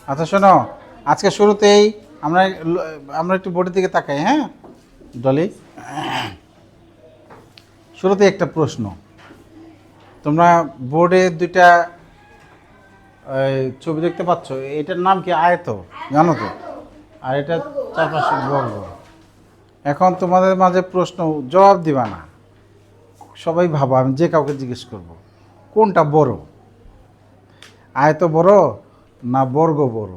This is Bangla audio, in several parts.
আচ্ছা শোনো, আজকে শুরুতেই আমরা আমরা একটু বোর্ডের দিকে তাকাই। হ্যাঁ ডলি, শুরুতে একটা প্রশ্ন। তোমরা বোর্ডে দুইটা ছবি দেখতে পাচ্ছ, এটার নাম কি? আয়ত, জানো তো? আর এটা চারপাশে বর্গ। এখন তোমাদের মাঝে প্রশ্ন, জবাব দিবা না, সবাই ভাবো, আমি যে কাউকে জিজ্ঞেস করব, কোনটা বড়? আয়ত বড় না বর্গ বড়?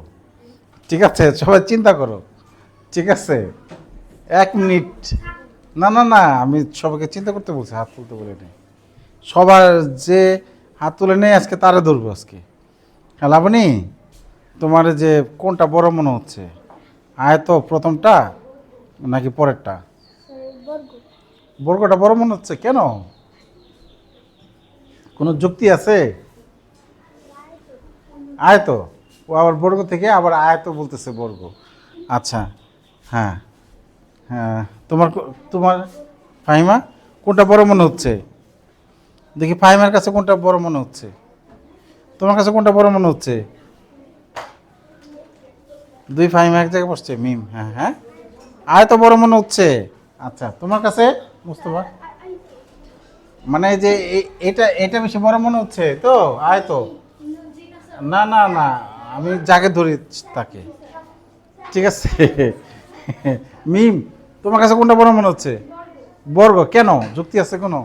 ঠিক আছে, সবাই চিন্তা করো। ঠিক আছে, 1 মিনিট। না না না, আমি সবাইকে চিন্তা করতে বলছি, হাত তুলতে বলে নেই। সবার যে হাত তুলে নেই আজকে তারে ধরবো আজকে। লাবণী, তোমার যে কোনটা বড় মনে হচ্ছে, আয়ত প্রথমটা নাকি পরেরটা? বর্গটা বড় মনে হচ্ছে কেন? কোনো যুক্তি আছে? আয়ত, ও আবার বর্গ থেকে আবার আয়ত বলতেছে, বর্গ। আচ্ছা, হ্যাঁ হ্যাঁ, তোমার তোমার ফাহিমা কোনটা বড় মনে হচ্ছে? দেখি ফাহিমার কাছে কোনটা বড় মনে হচ্ছে, তোমার কাছে কোনটা বড় মনে হচ্ছে? দুই ফাহিমা এক জায়গায় বসছে, মিম। হ্যাঁ হ্যাঁ, আয়ত বড় মনে হচ্ছে। আচ্ছা, তোমার কাছে মুস্তফা? মানে যে এটা এটা বেশি বড় মনে হচ্ছে তো আয়ত? না না না, আমি যাকে ধরি তাকে। ঠিক আছে। মিম, তোমার কাছে কোনটা বড় মনে হচ্ছে? বর্গ। কেন, যুক্তি আছে কোনো?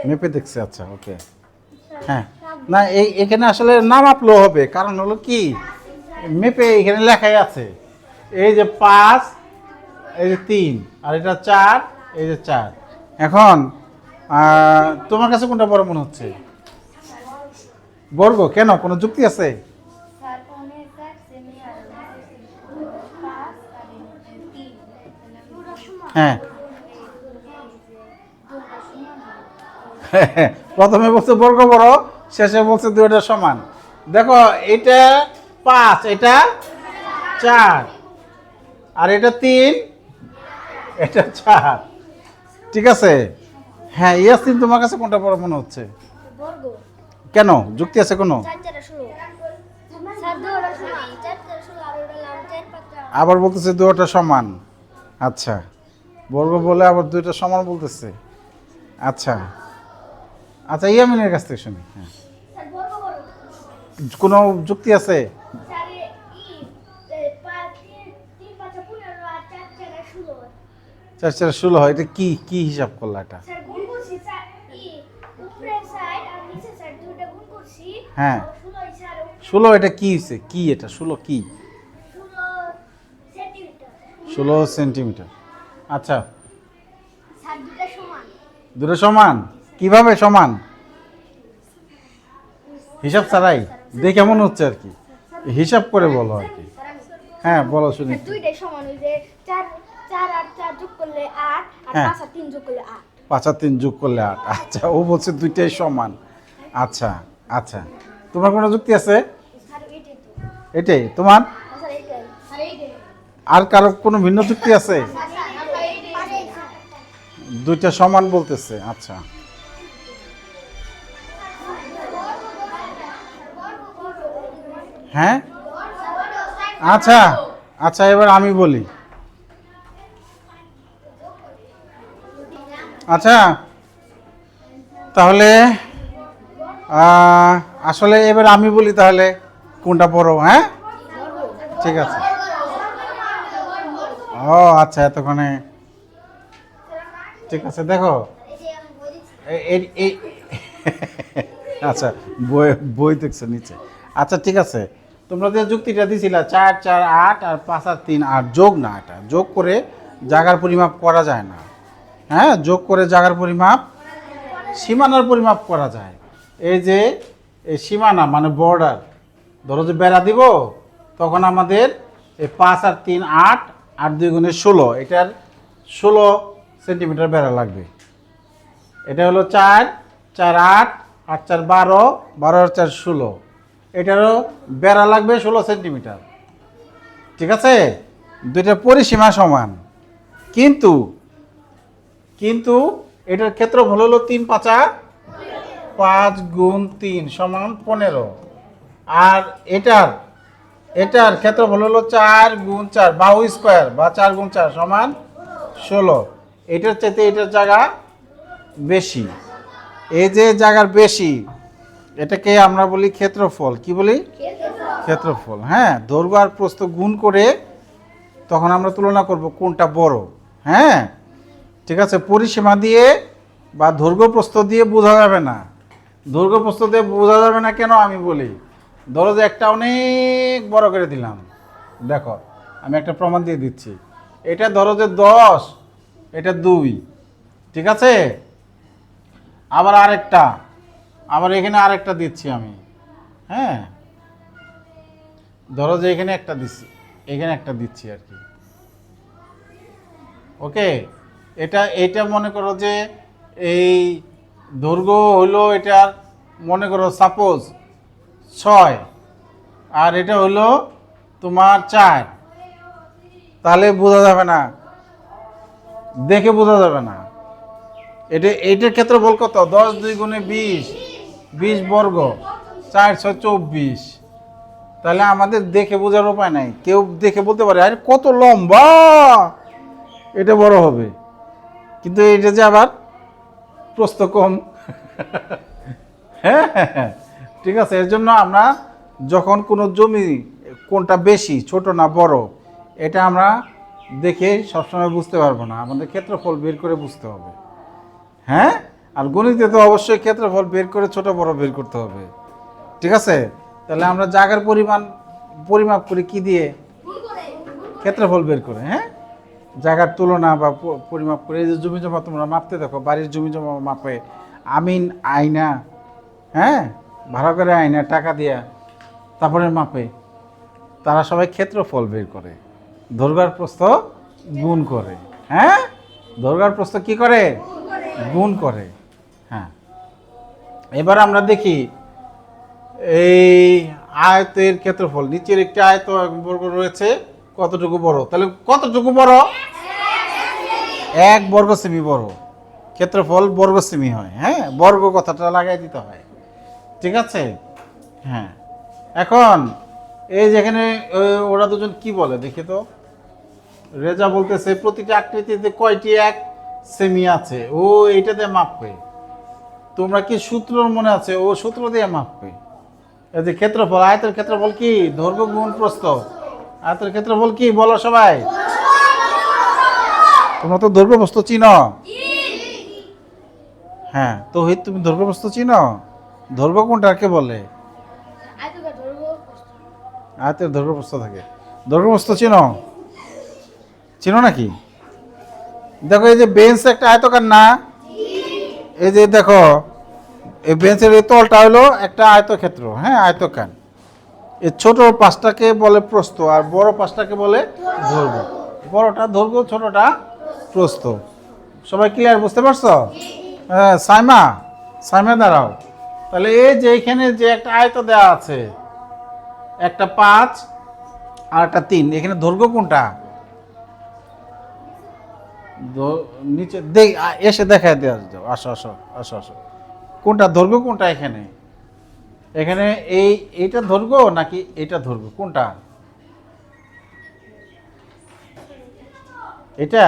মেপে দেখছে, আচ্ছা ওকে। হ্যাঁ, না এখানে আসলে নাম আপলো হবে, কারণ হলো কি, মেপে এখানে লেখাই আছে, এই যে 5, এই যে 3, আর এটা 4, এই যে 4। এখন তোমার কাছে কোনটা বড় মনে হচ্ছে? বর্গ। কেন, কোনো যুক্তি আছে? হ্যাঁ, প্রথমে বলছে বর্গ বড়, শেষে বলছে দুইটা সমান। দেখো, এটা 5, এটা 4, আর এটা 3, এটা 4। ঠিক আছে। হ্যাঁ ইয়াসিন, তোমার কাছে কোনটা বড় মনে হচ্ছে? কেন, যুক্তি আছে কোনো? আবার বলতেছে দুইটা সমান। আচ্ছা, বর্গ বলে আবার দুইটা সমান বলতেছে। আচ্ছা আচ্ছা, ইয়ামিনের কাছ থেকে শুনি। হ্যাঁ, কোনো যুক্তি আছে? 4 4 16 হয়, এটা কি কি হিসাব করলা এটা? হ্যাঁ, 16 এটা কি হয়েছে? কি এটা 16 কি? 16 সেন্টিমিটার। আচ্ছা, দুটো সমান কিভাবে সমান? হিসাব ছাড়াই দেখে মনে হচ্ছে আর কি, হিসাব করে বলো আর কি। হ্যাঁ বলো শুনি। দুইটাই সমান, ওই যে 4 আর 4 যোগ করলে 8, আর 5 আর 3 যোগ করলে 8। 5 আর 3 যোগ করলে 8। আচ্ছা, ও বলছে দুইটাই সমান। আচ্ছা আচ্ছা, তোমার কোনো যুক্তি আছে? এটাই তোমার? আর কারো কোনো ভিন্ন যুক্তি আছে? দুইটা সমান বলতেছে। আচ্ছা হ্যাঁ, আচ্ছা আচ্ছা, এবার আমি বলি। আচ্ছা, তাহলে আসলে এবার আমি বলি তাহলে কোনটা বড়। হ্যাঁ ঠিক আছে। ও আচ্ছা, এতক্ষণে ঠিক আছে। দেখো এই আচ্ছা, বই বই দেখছো নিচে। আচ্ছা ঠিক আছে, তোমরা যে যুক্তিটা দিছিলা 4 4 8 আর 5 আর 3 8, যোগ না, এটা যোগ করে জায়গার পরিমাপ করা যায় না। হ্যাঁ, যোগ করে জায়গার পরিমাপ, সীমানার পরিমাপ করা যায়। এই যে এই সীমানা মানে বর্ডার, ধরো যে বেড়া দিব, তখন আমাদের এই 5 আর 3 8, 8 2 গুণে 16, এটার 16 সেন্টিমিটার বেড়া লাগবে। এটা হলো 4 4 8, 8 4 12, 12 আর 4 16, এটারও বেড়া লাগবে 16 সেন্টিমিটার। ঠিক আছে, দুইটার পরিসীমা সমান, কিন্তু কিন্তু এটার ক্ষেত্রফল হলো 3 5 5 গুণ 3 সমান 15। আর এটার ক্ষেত্রফল হলো 4 গুণ 4 বাহু স্কোয়ার বা 4 গুণ 4 সমান 16। এটার চাইতে এটার জায়গা বেশি, এই যে জায়গার বেশি এটাকে আমরা বলি ক্ষেত্রফল। কি বলি? ক্ষেত্রফল। হ্যাঁ, দৈর্ঘ্য আর প্রস্থ গুণ করে তখন আমরা তুলনা করব কোনটা বড়। হ্যাঁ, ঠিক আছে। পরিসীমা দিয়ে বা দৈর্ঘ্য প্রস্থ দিয়ে বোঝা যাবে না। দৈর্ঘ্য প্রস্থ দিয়ে বোঝা যাবে না কেন আমি বলি। ধরো যে একটা অনেক বড় করে দিলাম, দেখো আমি একটা প্রমাণ দিয়ে দিচ্ছি। এটা ধরো যে 10, এটা 2, ঠিক আছে। আবার আরেকটা, আবার এখানে আরেকটা দিচ্ছি আমি। হ্যাঁ, ধরো যে এখানে একটা দিচ্ছি, এখানে একটা দিচ্ছি আর কি। ওকে, এটা মনে করো যে এই দৈর্ঘ্য হইলো এটার, মনে করো সাপোজ 6, আর এটা হইলো তোমার 4। তাহলে বোঝা যাবে না, দেখে বোঝা যাবে না। এইটার ক্ষেত্রে বল কত? 10 2 গুণে 20, 20 বর্গ, 4 6 24। তাহলে আমাদের দেখে বোঝার উপায় নাই। কেউ দেখে বলতে পারে আরে কত লম্বা, এটা বড় হবে, কিন্তু এটা যে আবার প্রস্থ কম। হ্যাঁ, ঠিক আছে। এর জন্য আমরা যখন কোনো জমি কোনটা বেশি, ছোট না বড়, এটা আমরা দেখে সবসময় বুঝতে পারবো না। আমাদের ক্ষেত্রফল বের করে বুঝতে হবে। হ্যাঁ, আর গণিতে তো অবশ্যই ক্ষেত্রফল বের করে ছোট বড় বের করতে হবে, ঠিক আছে। তাহলে আমরা জায়গার পরিমাপ করি কি দিয়ে? ক্ষেত্রফল বের করে। হ্যাঁ, জায়গার তুলনা বা পরিমাপ করে। এই যে জমি জমা তোমরা মাপতে দেখো, বাড়ির জমি জমা মাপে আমিন আয়না, হ্যাঁ, ভাড়া করে আয়না টাকা দিয়া, তারপরে মাপে। তারা সবাই ক্ষেত্রফল বের করে, দৈর্ঘ্য আর প্রস্থ গুণ করে। হ্যাঁ, দৈর্ঘ্য আর প্রস্থ কি করে? গুণ করে। হ্যাঁ, এবার আমরা দেখি এই আয়তের ক্ষেত্রফল। নিচের একটি আয়ত বর্গ রয়েছে, কতটুকু বড়? তাহলে কতটুকু বড়? 1 বর্গ সেমি বড়। ক্ষেত্রফল বর্গ সেমি হয়। হ্যাঁ, বর্গ কথাটা লাগাই দিতে হয়, ঠিক আছে। হ্যাঁ, এখন এই যেখানে ওরা দুজন কি বলে দেখি তো। রেজা বলতেছে প্রতিটি আকৃতিতে কয়টি 1 সেমি আছে, ও এইটাতে মাপবে। তোমরা কি সূত্র মনে আছে? ও সূত্র দিয়ে মাপবে। এই যে ক্ষেত্রফল, আয়তের ক্ষেত্রফল কি? দৈর্ঘ্য গুণ প্রস্থ। আয়তের ক্ষেত্রফল কি বলো সবাই? তোমরা তো দৈর্ঘ্য প্রস্থ চিনো। হ্যাঁ, তো তুমি দৈর্ঘ্য প্রস্থ চিনো? দৈর্ঘ্য কোনটাকে বলে? আয়তের দৈর্ঘ্য প্রস্থ থাকে। দৈর্ঘ্য প্রস্থ চিনো? চিনো নাকি? দেখো এই যে বেঞ্চ একটা আয়তকার না? এই যে দেখো এই বেঞ্চের এই তলটা হলো একটা আয়তক্ষেত্র। হ্যাঁ, আয়তকার। এই ছোট পাশটাকে বলে প্রস্থ, আর বড় পাশটাকে বলে দৈর্ঘ্য। বড়টা দৈর্ঘ্য, ছোটটা প্রস্থ। সবাই ক্লিয়ার? বুঝতে পারছো? হ্যাঁ, সাইমা দাঁড়াও। তাহলে এই যে এখানে যে একটা আয়ত দেওয়া আছে, একটা 5 আর একটা 3, এখানে দৈর্ঘ্য কোনটা? নিচে এসে দেখায় দেওয়া যাও। আসো আসো আসো আসো, কোনটা দৈর্ঘ্য কোনটা এখানে? এখানে এইটা দৈর্ঘ্য নাকি এটা দৈর্ঘ্য? কোনটা এটা?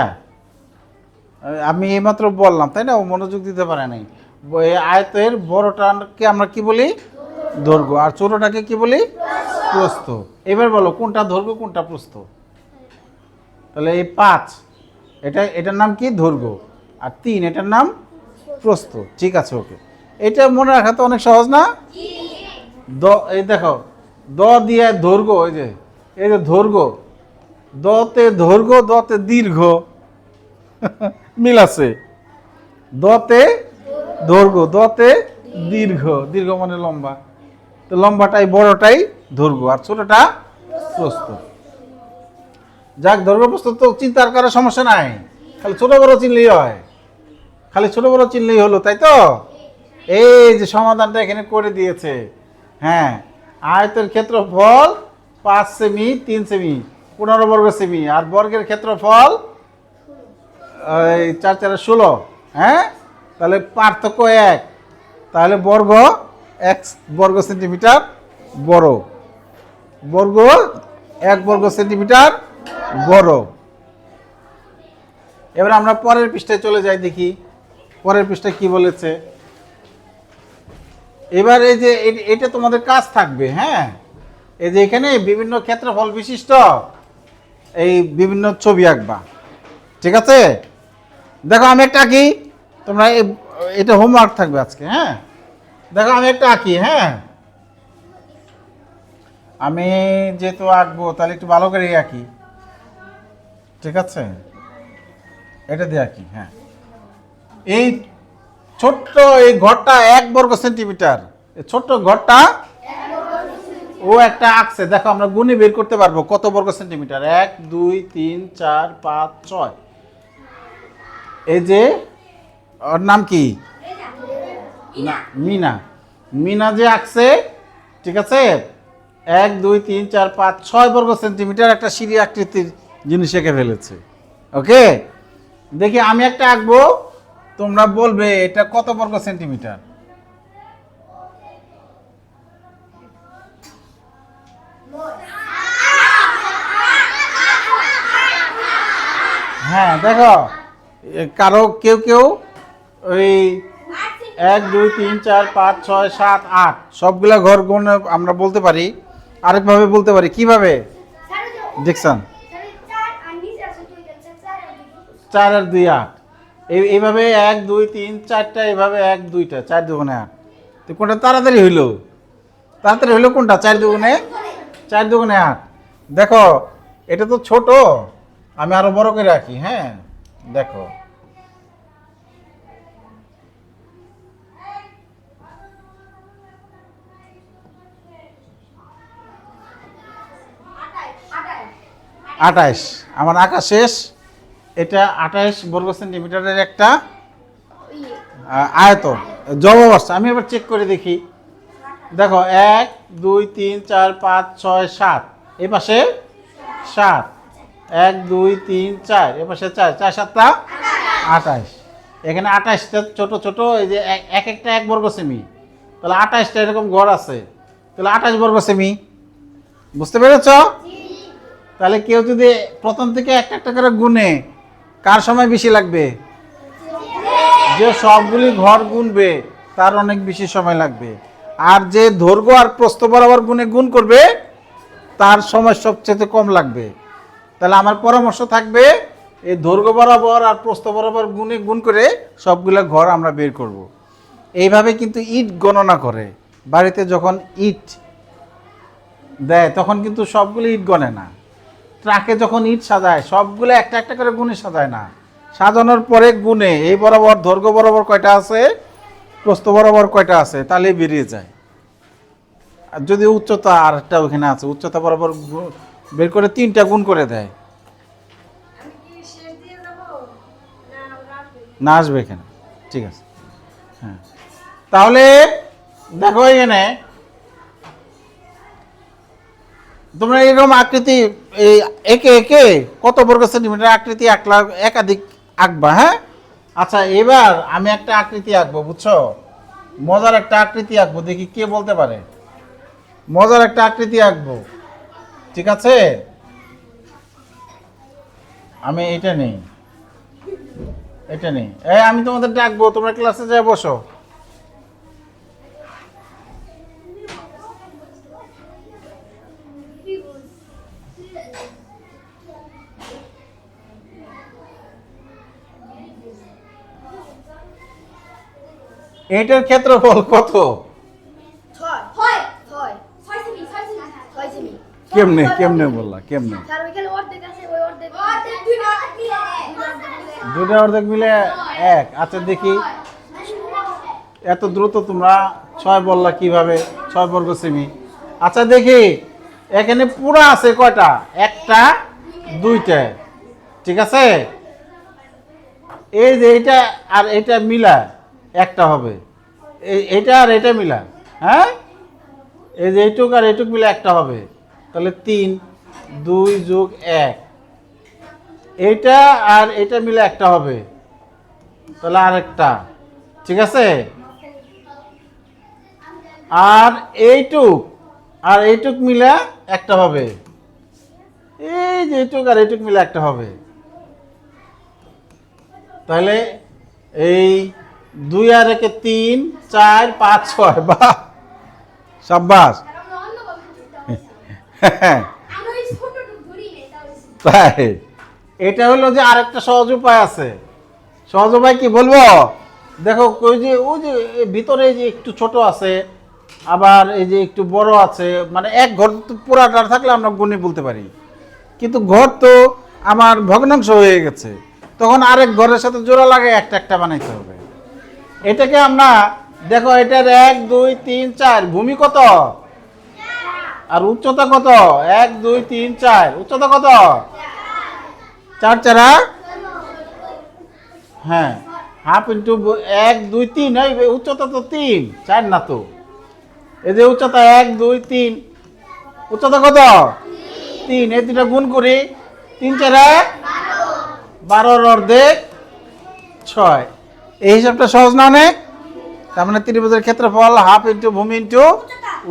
আমি এইমাত্র বললাম, তাই না? ও মনোযোগ দিতে পারে নাই। আয়তের বড়টাকে আমরা কি বলি? দৈর্ঘ্য। আর ছোটটাকে কি বলি? প্রস্থ। এবার বলো কোনটা দৈর্ঘ্য কোনটা প্রস্থ? তাহলে এই 5, এটার নাম কি? দৈর্ঘ্য। আর 3 এটার নাম প্রস্থ। ঠিক আছে, ওকে। এটা মনে রাখা তো অনেক সহজ না? এই দেখো দ দিয়ে দৈর্ঘ্য, এই যে দৈর্ঘ্য, দতে দৈর্ঘ্য, দতে দীর্ঘ। মিল আছে। দতে দৈর্ঘ্য, দতে দীর্ঘ, দীর্ঘ মানে লম্বা। তো লম্বাটাই বড়টাই দৈর্ঘ্য, আর ছোটটা প্রস্থ। যাক, দৈর্ঘ্য প্রস্থ তো চিন্তার করার সমস্যা নাই, খালি ছোট বড় চিনলেই হয়। খালি ছোট বড় চিনলেই হলো, তাই তো? এই যে সমাধানটা এখানে করে দিয়েছে। হ্যাঁ, আয়তের ক্ষেত্রফল 5 সেমি, 3 সেমি, 15 বর্গ সেমি। আর বর্গের ক্ষেত্রফল 4 4 16। হ্যাঁ, তাহলে পার্থক্য 1। তাহলে বর্গ 1 বর্গ সেন্টিমিটার বড়, বর্গ 1 বর্গ সেন্টিমিটার বড়। এবার আমরা পরের পৃষ্ঠায় চলে যাই, দেখি পরের পৃষ্ঠায় কি বলেছে। এবার এই যে এটা তোমাদের কাজ থাকবে, হ্যাঁ, এই যে এখানে বিভিন্ন ক্ষেত্রফল বিশিষ্ট এই বিভিন্ন ছবি আঁকবা, ঠিক আছে? দেখো আমি একটা আঁকি, তোমরা এটা হোমওয়ার্ক থাকবে আজকে, হ্যাঁ। দেখো আমি একটা আঁকি, হ্যাঁ, আমি যেহেতু আঁকবো তাহলে একটু ভালো করে আঁকি, ঠিক আছে? এটা দিয়ে আঁকি, হ্যাঁ। এই ছোট্ট এই ঘরটা 1 বর্গ সেন্টিমিটার, এই ছোট্ট ঘরটা ও একটা আঁকছে। দেখো আমরা গুণে বের করতে পারবো কত বর্গ সেন্টিমিটার। 1 2 3 4 5 6। এই যে ওর নাম কি? না, মিনা। মিনা যে আঁকছে, ঠিক আছে, 1 2 3 4 5 6 বর্গ সেন্টিমিটার একটা সিঁড়ি আকৃতির জিনিস এঁকে ফেলেছে। ওকে, দেখি আমি একটা আঁকবো, তোমরা বলবে এটা কত বর্গ সেন্টিমিটার। হ্যাঁ দেখো, কারো কেউ কেউ ওই 1 2 3 4 5 6 7 8 সবগুলা ঘর গুণ আমরা বলতে পারি, আরেকভাবে বলতে পারি। কিভাবে দেখছেন? 4 আর 2 8, এইভাবে 1 2 3 4টা, এইভাবে 1 2টা, 4 দুগুণে 8। তো কোনটা তাড়াতাড়ি হইলো? তাড়াতাড়ি হইলো কোনটা? 4 দুগুণে 8। দেখো এটা তো ছোট, আমি আরো বড় করে রাখি, হ্যাঁ। দেখো আঠাশ, আমার আঁকা শেষ। এটা 28 বর্গ সেন্টিমিটারের একটা আয়তন জবাব আসছে। আমি এবার চেক করে দেখি। দেখো 1 2 3 4 5 6 7, এই পাশে 7, 1 2 3 4, এ পাশে 4, 4 7টা 28। এখানে 28টা ছোট ছোট, এই যে এক একটা 1 বর্গ সেমি, তাহলে 28টা এরকম ঘর আছে, তাহলে 28 বর্গ সেমি। বুঝতে পেরেছ? তাহলে কেউ যদি প্রথম থেকে একটা একটা করে গুনে, কার সময় বেশি লাগবে? যে সবগুলি ঘর গুনবে তার অনেক বেশি সময় লাগবে। আর যে দৈর্ঘ্য আর প্রস্থ বরাবর গুণ করবে তার সময় সবচেয়ে কম লাগবে। তাহলে আমার পরামর্শ থাকবে এই দৈর্ঘ্য বরাবর আর প্রস্থ বরাবর গুণ করে সবগুলো ঘর আমরা বের করব। এইভাবে কিন্তু ইট গণনা করে, বাড়িতে যখন ইট দেয় তখন কিন্তু সবগুলো ইট গণে না। ট্রাকে যখন ইট সাজায় সবগুলো একটা একটা করে গুণে সাজায় না, সাজানোর পরে গুণে এই বরাবর দৈর্ঘ্য বরাবর কয়টা আছে, প্রস্থ বরাবর কয়টা আছে, তাহলে বেরিয়ে যায়। আর যদি উচ্চতা আর একটা ওখানে আছে, উচ্চতা বরাবর বের করে 3টা গুণ করে দেয়। না আসবে এখানে, ঠিক আছে, হ্যাঁ। তাহলে দেখো এখানে তোমরা এরকম আকৃতি এই একে একে কত বর্গ সেন্টিমিটার আকৃতি একাধিক আঁকবা, হ্যাঁ। আচ্ছা এবার আমি একটা আকৃতি আঁকবো, বুঝছো? মজার একটা আকৃতি আঁকবো, দেখি কে বলতে পারে। মজার একটা আকৃতি আঁকবো, ঠিক আছে? আমি এটা নেই, এটা নেই। আমি তোমাদের ডাকবো, তোমরা ক্লাসে যাই বসো। এটার ক্ষেত্রফল কত? কেমনে কেমনে বললা, কেমনে? দুটা অর্ধেক মিলে 1। আচ্ছা দেখি, এত দ্রুত তোমরা 6 বললা কিভাবে? 6 বর্গ সেমি। আচ্ছা দেখি এখানে পুরা আছে কয়টা? 1টা 2টা, ঠিক আছে। এই যে এটা আর এটা মিলা একটা হবে, এইটা আর এটা মিলা, হ্যাঁ, এই যে এইটুক আর এইটুক মিলে একটা হবে, তাহলে 3 2 যোগ 1। এইটা আর এটা মিলে একটা হবে, তাহলে আরেকটা, ঠিক আছে। আর এইটুক আর এইটুক মিলে একটা হবে, এই যে এইটুক আর এইটুক মিলে একটা হবে। তাহলে এই 2 আর 1 এ 3 4 5 6, বাহ সাব্বাস। তাই এটা হলো যে আরেকটা সহজ উপায় আছে। সহজ উপায় কি বলবো? দেখো ওই যে ভিতরে যে একটু ছোট আছে, আবার এই যে একটু বড় আছে, মানে এক ঘর পুরাটা থাকলে আমরা গুণে বলতে পারি, কিন্তু ঘর তো আমার ভগ্নাংশ হয়ে গেছে, তখন আরেক ঘরের সাথে জোড়া লাগে একটা একটা বানাইতে হবে। এটাকে আমরা দেখো, এটার 1 2 3 4 ভূমি কত আর উচ্চতা কত? 1 2 3 4, উচ্চতা কত? 4 4, হ্যাঁ, হাফ ইন্টু 1 2 3, এই উচ্চতা তো 3 4 না তো, এই যে উচ্চতা 1 2 3, উচ্চতা কত? 3, এই দুটো গুণ করি, 3 4 12 অর্ধেক 6। এই হিসাবটা সহজ না অনেক? তার মানে ত্রিভুজের ক্ষেত্রফল হাফ ইন্টু ভূমি ইন্টু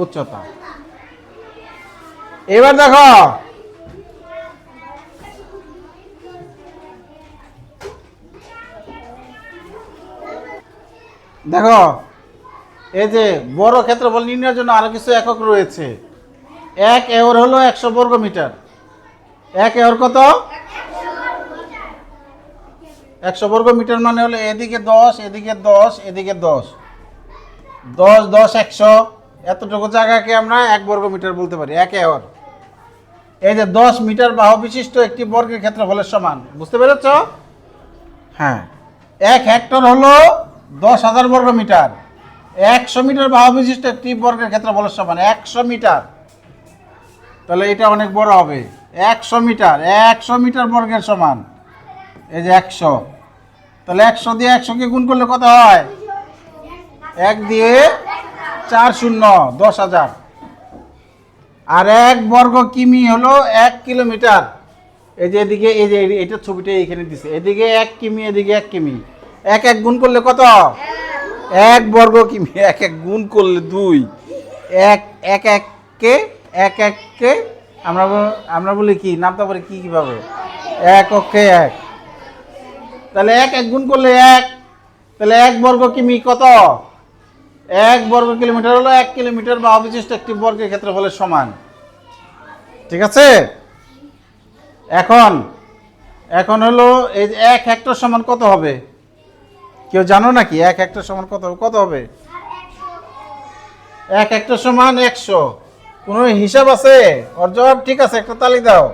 উচ্চতা। এবার দেখো, দেখো এই যে বড় ক্ষেত্রফল নির্ণয়ের জন্য আরো কিছু একক রয়েছে। 1 এওর হলো 100 বর্গ মিটার। 1 এওর কত? 100 বর্গ মিটার মানে হলো এদিকে 10 এদিকে 10 এদিকে 10, 10 10 100, এতটুকু জায়গাকে আমরা 1 বর্গ মিটার বলতে পারি, 1 এওর। এই যে 10 মিটার বাহু বিশিষ্ট একটি বর্গের ক্ষেত্রফলের সমান, বুঝতে পেরেছ? হ্যাঁ, 1 হেক্টর হলো 10,000 বর্গ মিটার। 100 মিটার বাহু বিশিষ্ট একটি বর্গের ক্ষেত্রফলের সমান 100 মিটার। তাহলে এটা অনেক বড় হবে। 100 মিটার, 100 মিটার বর্গের সমান এই যে 100। তাহলে 100 দিয়ে 100 কে গুণ করলে কত হয়? 1 দিয়ে 4 শূন্য 10,000। আর 1 বর্গ কিমি হলো 1 কিলোমিটার। এই যে এদিকে, এই যে এটা ছবিটা এখানে দিছে, এদিকে 1 কিমি এদিকে 1 কিমি, 1 1 গুণ করলে কত? 1 বর্গ কিমি। 1 1 গুণ করলে 2, 1 1 1 কে 1 1 কে আমরা বলি কি নামটা পরে কি কিভাবে? 1 অক্ষে 1। তাহলে 1 1 গুণ করলে 1, তাহলে 1 বর্গ কিমি কত? 1 বর্গ কিলোমিটার হলো 1 কিলোমিটার বাহু বিশিষ্ট একটি বর্গের ক্ষেত্রফলের সমান। ঠিক আছে? এখন হলো এই 1 হেক্টর সমান কত হবে? কেউ জানো নাকি 1 হেক্টর সমান কত হবে? কত হবে 1 হেক্টর সমান? 100। কোনো হিসাব আছে? ওর জবাব ঠিক আছে, একটা তালি দাও।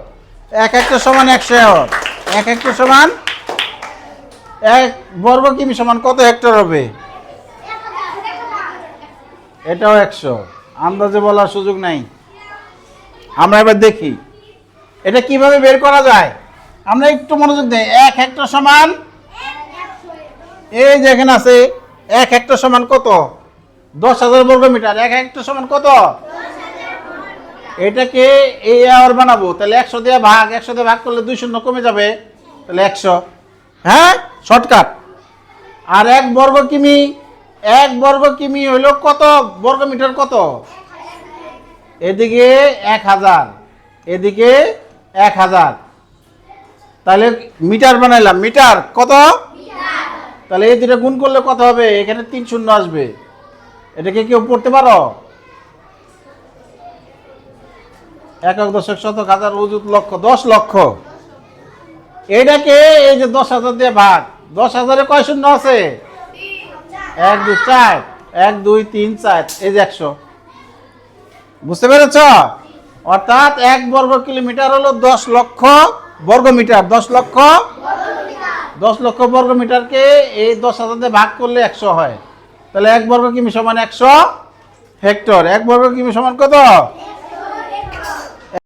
1 হেক্টর সমান 100 হেক্টর। 1 হেক্টর সমান 1 বর্গ কিমি সমান কত হেক্টর হবে? এটাও 100। আন্দাজে বলার সুযোগ নাই। আমরা এবার দেখি এটা কিভাবে বের করা যায়। আমরা একটু মনোযোগ দেই। 1 হেক্টর সমান, এই যে এখানে আছে 1 হেক্টর সমান কত? 10,000 বর্গ মিটার। 1 হেক্টর সমান কত? এটাকে এই আওয়ার বানাবো, তাহলে 100 দিয়ে ভাগ, 100 দিয়ে ভাগ করলে 2 শূন্য কমে যাবে, তাহলে 100। হ্যাঁ, শর্টকাট। আর 1 বর্গ কিমি, 1 বর্গ কিমি হইল কত বর্গ মিটার? কত? এদিকে 1000, এদিকে 1000, তাহলে মিটার বানাইলাম। মিটার কত? তাহলে এই দুটো গুণ করলে কত হবে? এখানে 3 শূন্য আসবে। এটাকে কেউ পড়তে পারো? একক দশক শতক হাজার অযুত লক্ষ, 10 লক্ষ। এটাকে এই যে 10,000 দিয়ে ভাগ, 10,000-এ কয় শূন্য আছে? 1 2 4, 1 2 3 4, এই যে 100। বুঝতে পেরেছ? অর্থাৎ 1 বর্গ কিলোমিটার হলো 10 লক্ষ বর্গ মিটার। 10 লক্ষ বর্গ মিটারকে এই 10,000 দিয়ে ভাগ করলে 100 হয়। তাহলে 1 বর্গ কিমি সমান 100 হেক্টর। 1 বর্গ কিমি সমান কত?